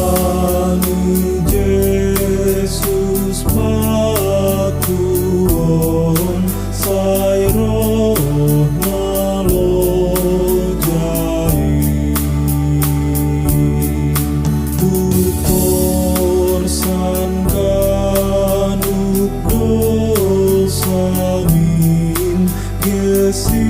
Sorani Jesus pakuon sai roh nalojai utor sangganut dosamin gesi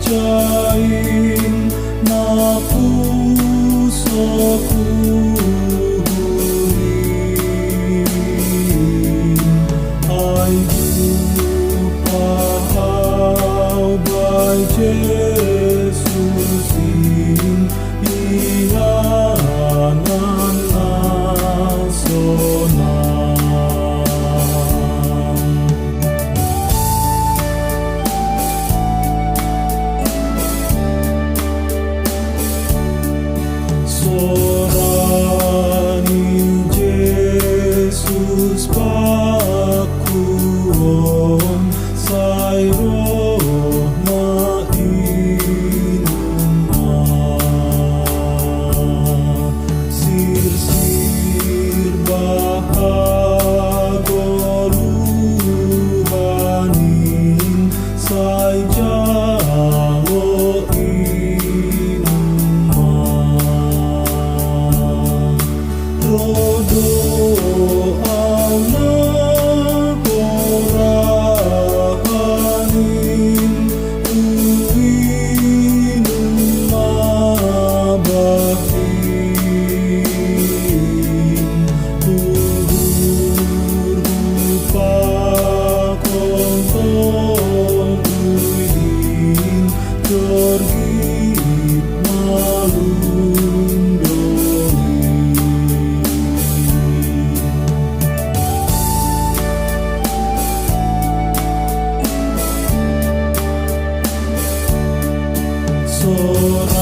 jain na pusoku I do pahau by Jesus in ianan nasonan Sorani Jesus pakuon sai roh mainumah sir bahagoluhanin sai jalo Rodo ana korahanin uwinum mabahin Luhur rupa kontong uyin tergit malum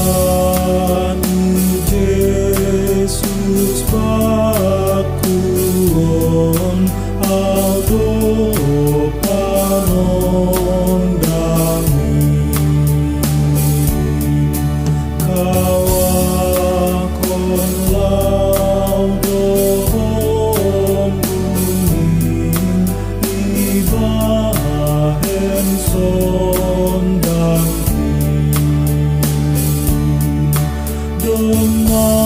Sorani Jesus pakuon aldo panondangi kawakon laudo ombungin ibahen sondang Doma